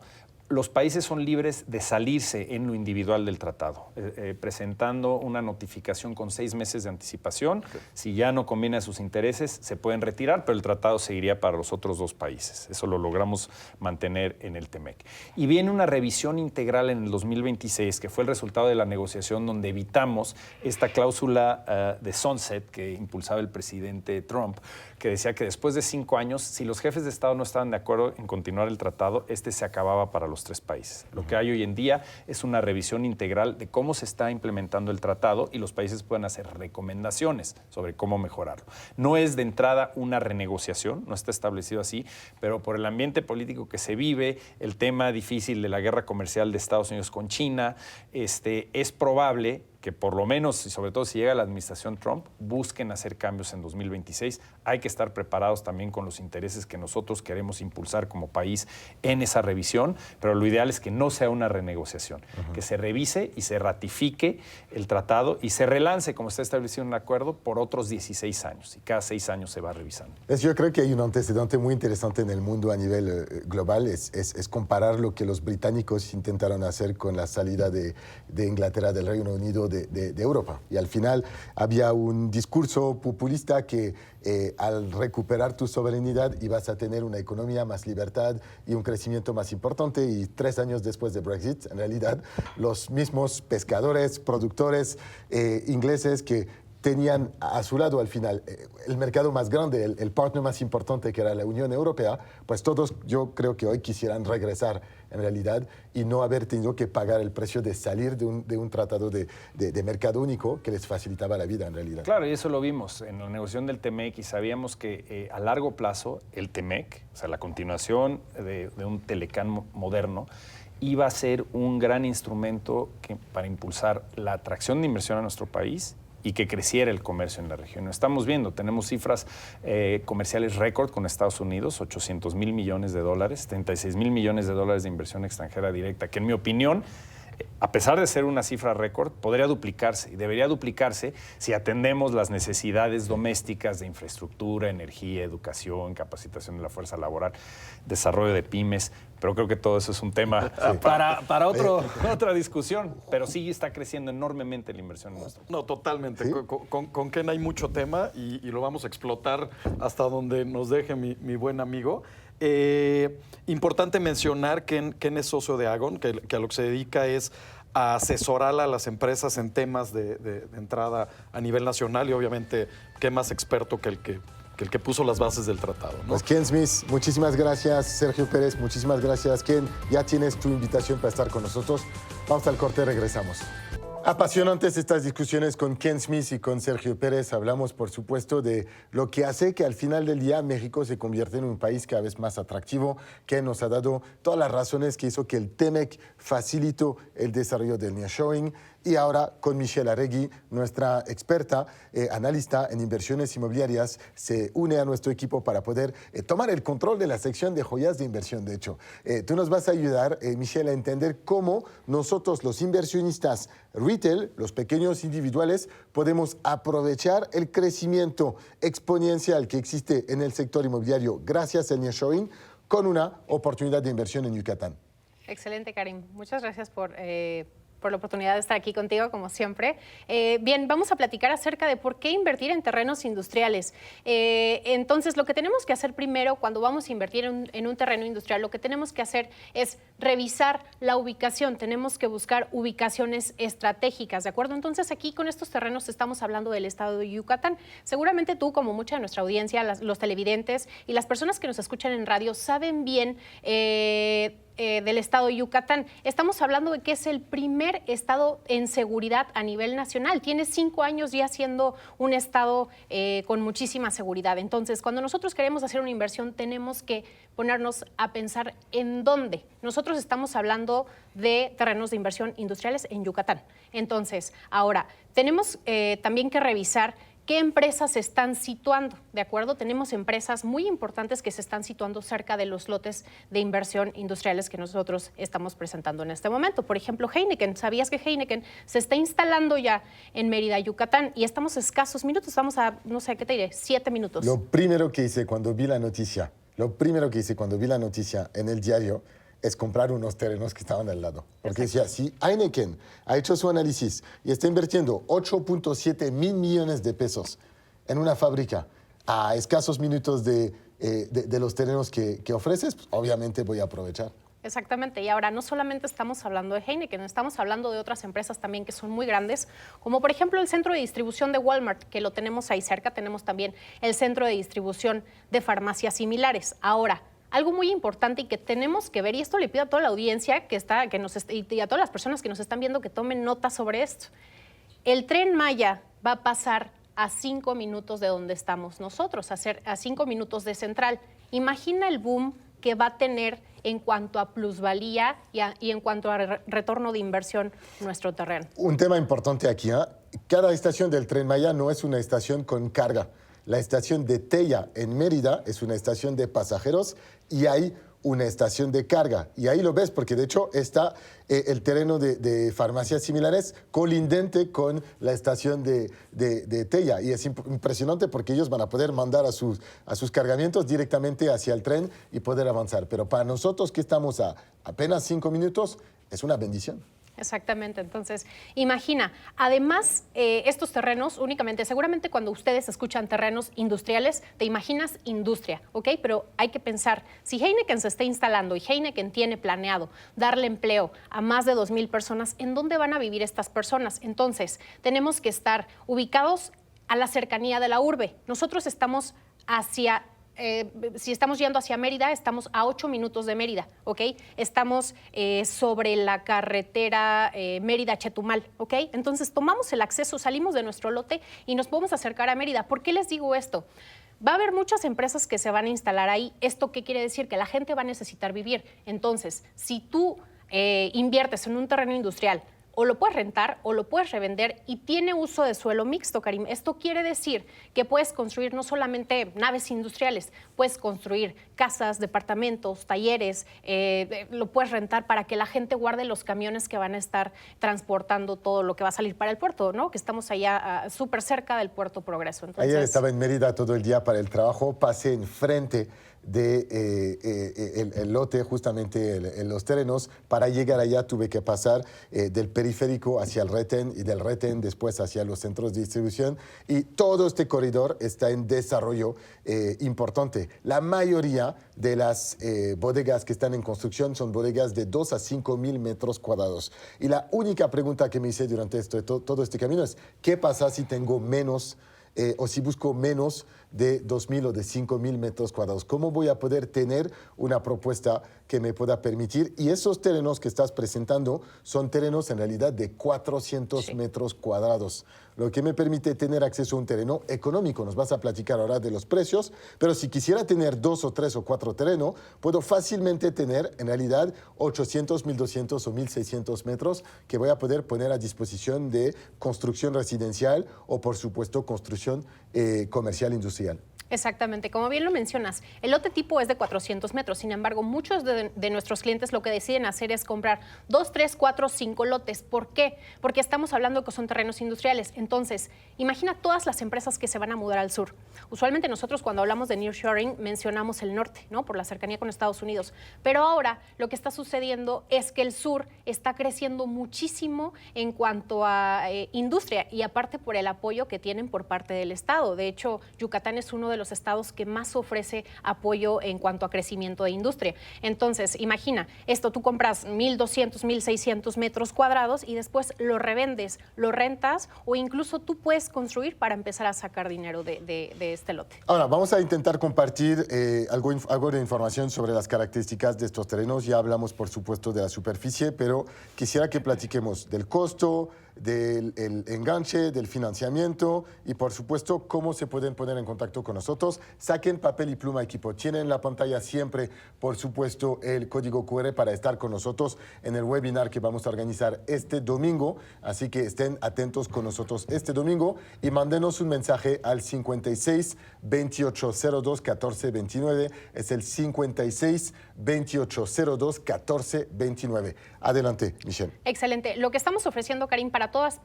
Los países son libres de salirse en lo individual del tratado, presentando una notificación con 6 meses de anticipación. Okay. Si ya no conviene a sus intereses, se pueden retirar, pero el tratado seguiría para los otros 2 países. Eso lo logramos mantener en el TEMEC. Y viene una revisión integral en el 2026, que fue el resultado de la negociación donde evitamos esta cláusula de sunset que impulsaba el presidente Trump, que decía que después de 5 años, si los jefes de Estado no estaban de acuerdo en continuar el tratado, se acababa para los 3 países. Lo que hay hoy en día es una revisión integral de cómo se está implementando el tratado y los países pueden hacer recomendaciones sobre cómo mejorarlo. No es de entrada una renegociación, no está establecido así, pero por el ambiente político que se vive, el tema difícil de la guerra comercial de Estados Unidos con China, es probable que por lo menos, y sobre todo si llega la administración Trump, busquen hacer cambios en 2026. Hay que estar preparados también con los intereses que nosotros queremos impulsar como país en esa revisión, pero lo ideal es que no sea una renegociación, que se revise y se ratifique el tratado y se relance, como está establecido en un acuerdo, por otros 16 años, y cada 6 años se va revisando. Yo creo que hay un antecedente muy interesante en el mundo a nivel global, es comparar lo que los británicos intentaron hacer con la salida de Inglaterra del Reino Unido de Europa. Y al final había un discurso populista que al recuperar tu soberanidad ibas a tener una economía más libertad y un crecimiento más importante. Y 3 años después de Brexit, en realidad, los mismos pescadores, productores ingleses que tenían a su lado al final el mercado más grande, el partner más importante que era la Unión Europea, pues todos yo creo que hoy quisieran regresar en realidad y no haber tenido que pagar el precio de salir de un tratado de mercado único que les facilitaba la vida en realidad. Claro, y eso lo vimos en la negociación del TEMEC y sabíamos que a largo plazo el TEMEC, o sea, la continuación de un Telecán moderno, iba a ser un gran instrumento para impulsar la atracción de inversión a nuestro país y que creciera el comercio en la región. Lo estamos viendo, tenemos cifras comerciales récord con Estados Unidos, $800,000 millones, 36,000 millones de dólares de inversión extranjera directa, que en mi opinión, a pesar de ser una cifra récord, podría duplicarse y debería duplicarse si atendemos las necesidades domésticas de infraestructura, energía, educación, capacitación de la fuerza laboral, desarrollo de pymes, pero creo que todo eso es un tema para otra discusión, pero sí está creciendo enormemente la inversión en nuestro país. No, totalmente. ¿Sí? Con Ken hay mucho tema y lo vamos a explotar hasta donde nos deje mi buen amigo. Importante mencionar que Ken es socio de Agon, que a lo que se dedica es a asesorar a las empresas en temas de entrada a nivel nacional y obviamente qué más experto que el que puso las bases del tratado, ¿no? Pues Ken Smith, muchísimas gracias. Sergio Pérez, muchísimas gracias. Ken, ya tienes tu invitación para estar con nosotros. Vamos al corte, regresamos. Apasionantes estas discusiones con Ken Smith y con Sergio Pérez. Hablamos, por supuesto, de lo que hace que al final del día México se convierta en un país cada vez más atractivo, que nos ha dado todas las razones que hizo que el TEMEC facilitó el desarrollo del nearshoring. Y ahora con Michelle Arregui, nuestra experta, analista en inversiones inmobiliarias, se une a nuestro equipo para poder tomar el control de la sección de joyas de inversión. De hecho, tú nos vas a ayudar, Michelle, a entender cómo nosotros, los inversionistas retail, los pequeños individuales, podemos aprovechar el crecimiento exponencial que existe en el sector inmobiliario gracias al nearshoring con una oportunidad de inversión en Yucatán. Excelente, Karim. Muchas gracias por la oportunidad de estar aquí contigo, como siempre. Bien, vamos a platicar acerca de por qué invertir en terrenos industriales. Entonces, lo que tenemos que hacer primero cuando vamos a invertir en un terreno industrial, lo que tenemos que hacer es revisar la ubicación. Tenemos que buscar ubicaciones estratégicas, ¿de acuerdo? Entonces, aquí con estos terrenos estamos hablando del estado de Yucatán. Seguramente tú, como mucha de nuestra audiencia, los televidentes y las personas que nos escuchan en radio, saben bien del estado de Yucatán. Estamos hablando de que es el primer estado en seguridad a nivel nacional. Tiene 5 años ya siendo un estado con muchísima seguridad. Entonces, cuando nosotros queremos hacer una inversión, tenemos que ponernos a pensar en dónde. Nosotros estamos hablando de terrenos de inversión industriales en Yucatán. Entonces, ahora, tenemos también que revisar ¿Qué empresas se están situando? ¿De acuerdo? Tenemos empresas muy importantes que se están situando cerca de los lotes de inversión industriales que nosotros estamos presentando en este momento. Por ejemplo, Heineken. ¿Sabías que Heineken se está instalando ya en Mérida, Yucatán? Y estamos a escasos minutos, vamos a, no sé, ¿qué te diré? 7 minutos. Lo primero que hice cuando vi la noticia en el diario es comprar unos terrenos que estaban al lado. Porque decía, si Heineken ha hecho su análisis y está invirtiendo 8.7 mil millones de pesos en una fábrica a escasos minutos de los terrenos que ofreces, pues obviamente voy a aprovechar. Exactamente, y ahora no solamente estamos hablando de Heineken, estamos hablando de otras empresas también que son muy grandes, como por ejemplo el centro de distribución de Walmart, que lo tenemos ahí cerca, tenemos también el centro de distribución de farmacias similares. Ahora, algo muy importante y que tenemos que ver, y esto le pido a toda la audiencia y a todas las personas que nos están viendo que tomen nota sobre esto. El Tren Maya va a pasar a 5 minutos de donde estamos nosotros, a 5 minutos de Central. Imagina el boom que va a tener en cuanto a plusvalía y en cuanto a retorno de inversión nuestro terreno. Un tema importante aquí, ¿eh? Cada estación del Tren Maya no es una estación con carga. La estación de Tella en Mérida es una estación de pasajeros y hay una estación de carga. Y ahí lo ves, porque de hecho está el terreno de farmacias similares colindante con la estación de Tella. Y es impresionante porque ellos van a poder mandar a sus cargamientos directamente hacia el tren y poder avanzar. Pero para nosotros que estamos a apenas 5 minutos, es una bendición. Exactamente, entonces imagina, además estos terrenos únicamente, seguramente cuando ustedes escuchan terrenos industriales, te imaginas industria, ¿ok? Pero hay que pensar, si Heineken se está instalando y Heineken tiene planeado darle empleo a más de 2,000 personas, ¿en dónde van a vivir estas personas? Entonces, tenemos que estar ubicados a la cercanía de la urbe. Nosotros estamos si estamos yendo hacia Mérida, estamos a 8 minutos de Mérida, ¿ok? Estamos sobre la carretera Mérida-Chetumal, ¿ok? Entonces tomamos el acceso, salimos de nuestro lote y nos podemos acercar a Mérida. ¿Por qué les digo esto? Va a haber muchas empresas que se van a instalar ahí. ¿Esto qué quiere decir? Que la gente va a necesitar vivir. Entonces, si tú inviertes en un terreno industrial, o lo puedes rentar o lo puedes revender y tiene uso de suelo mixto, Karim. Esto quiere decir que puedes construir no solamente naves industriales, puedes construir casas, departamentos, talleres, lo puedes rentar para que la gente guarde los camiones que van a estar transportando todo lo que va a salir para el puerto, ¿no? Que estamos allá súper cerca del Puerto Progreso. Entonces, ayer estaba en Mérida todo el día para el trabajo, pasé enfrente el lote, justamente en los terrenos. Para llegar allá tuve que pasar del periférico hacia el retén y del retén después hacia los centros de distribución, y todo este corredor está en desarrollo importante. La mayoría de las bodegas que están en construcción son bodegas de 2 a 5 mil metros cuadrados. Y la única pregunta que me hice durante todo este camino es, ¿qué pasa si tengo menos o si busco menos de 2,000 o de 5,000 metros cuadrados? ¿Cómo voy a poder tener una propuesta que me pueda permitir? Y esos terrenos que estás presentando son terrenos en realidad de 400 metros cuadrados, lo que me permite tener acceso a un terreno económico. Nos vas a platicar ahora de los precios, pero si quisiera tener 2 o 3 o 4 terrenos, puedo fácilmente tener en realidad 800, 1,200 o 1,600 metros que voy a poder poner a disposición de construcción residencial o, por supuesto, construcción comercial industrial. Exactamente, como bien lo mencionas, el lote tipo es de 400 metros, sin embargo, muchos de nuestros clientes lo que deciden hacer es comprar 2, 3, 4, 5 lotes. ¿Por qué? Porque estamos hablando que son terrenos industriales. Entonces, imagina todas las empresas que se van a mudar al sur. Usualmente nosotros cuando hablamos de nearshoring mencionamos el norte, ¿no? Por la cercanía con Estados Unidos. Pero ahora lo que está sucediendo es que el sur está creciendo muchísimo en cuanto a industria y aparte por el apoyo que tienen por parte del Estado. De hecho, Yucatán es uno de los estados que más ofrece apoyo en cuanto a crecimiento de industria. Entonces, imagina, esto tú compras 1,200, 1,600 metros cuadrados y después lo revendes, lo rentas o incluso tú puedes construir para empezar a sacar dinero de este lote. Ahora, vamos a intentar compartir algo de información sobre las características de estos terrenos. Ya hablamos, por supuesto, de la superficie, pero quisiera que platiquemos del costo, del el enganche, del financiamiento y por supuesto cómo se pueden poner en contacto con nosotros. Saquen papel y pluma, equipo. Tienen en la pantalla siempre, por supuesto, el código QR para estar con nosotros en el webinar que vamos a organizar este domingo. Así que estén atentos con nosotros este domingo y mándenos un mensaje al 56 28 02 14 29. Es el 56 28 02 14 29. Adelante, Michelle. Excelente. Lo que estamos ofreciendo, Karim, para todas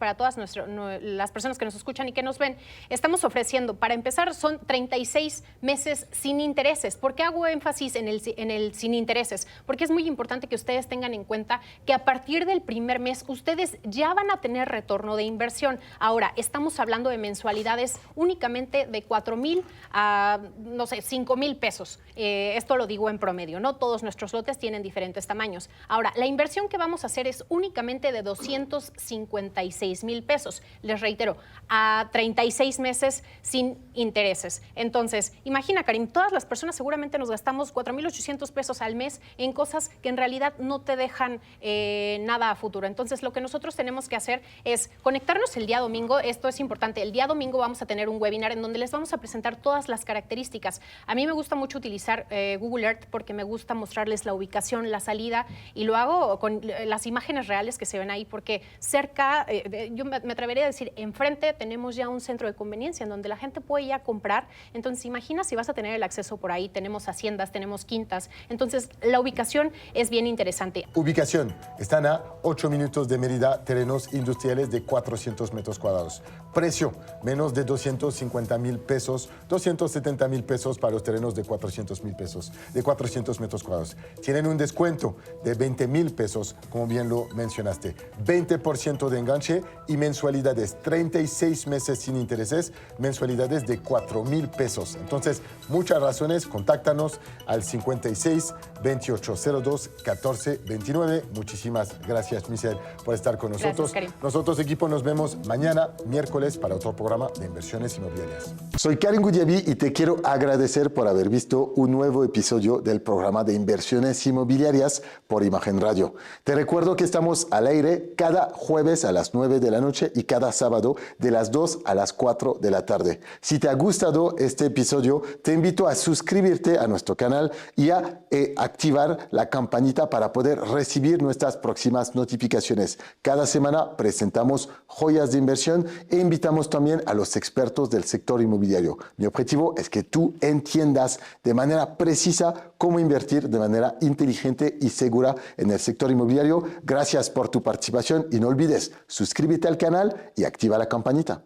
las personas que nos escuchan y que nos ven, estamos ofreciendo, para empezar, son 36 meses sin intereses. ¿Por qué hago énfasis en el sin intereses? Porque es muy importante que ustedes tengan en cuenta que a partir del primer mes ustedes ya van a tener retorno de inversión. Ahora, estamos hablando de mensualidades únicamente de 4,000 a, no sé, 5,000 pesos. Esto lo digo en promedio, ¿no? Todos nuestros lotes tienen diferentes tamaños. Ahora, la inversión que vamos a hacer es únicamente de 256,000 pesos. Les reitero, a 36 meses sin intereses. Entonces, imagina, Karim, todas las personas seguramente nos gastamos 4,800 pesos al mes en cosas que en realidad no te dejan nada a futuro. Entonces, lo que nosotros tenemos que hacer es conectarnos el día domingo. Esto es importante. El día domingo vamos a tener un webinar en donde les vamos a presentar todas las características. A mí me gusta mucho utilizar Google Earth porque me gusta mostrarles la ubicación, la salida, y lo hago con las imágenes reales que se ven ahí, porque cerca, yo me atrevería a decir, enfrente tenemos ya un centro de conveniencia en donde la gente puede ya comprar. Entonces, imagina si vas a tener el acceso por ahí. Tenemos haciendas, tenemos quintas. Entonces, la ubicación es bien interesante. Ubicación. Están a 8 minutos de Mérida, terrenos industriales de 400 metros cuadrados. Precio, menos de 250,000 pesos, 270,000 pesos para los terrenos de 400,000 pesos, de 400 metros cuadrados. Tienen un descuento de 20,000 pesos, como bien lo mencionaste. 20% de enganche y mensualidades, 36 meses sin intereses, mensualidades de 4,000 pesos. Entonces, muchas razones, contáctanos al 56 28 02 14 29. Muchísimas gracias, Michelle, por estar con nosotros. Gracias, Karim. Nosotros, equipo, nos vemos mañana, miércoles, para otro programa de inversiones inmobiliarias. Soy Karim Goudiaby y te quiero agradecer por haber visto un nuevo episodio del programa de inversiones inmobiliarias por Imagen Radio. Te recuerdo que estamos al aire cada jueves a las 9 de la noche y cada sábado de las 2 a las 4 de la tarde. Si te ha gustado este episodio, te invito a suscribirte a nuestro canal y a activar la campanita para poder recibir nuestras próximas notificaciones. Cada semana presentamos joyas de inversión e invitamos también a los expertos del sector inmobiliario. Mi objetivo es que tú entiendas de manera precisa cómo invertir de manera inteligente y segura en el sector inmobiliario. Gracias por tu participación y no olvides, suscríbete al canal y activa la campanita.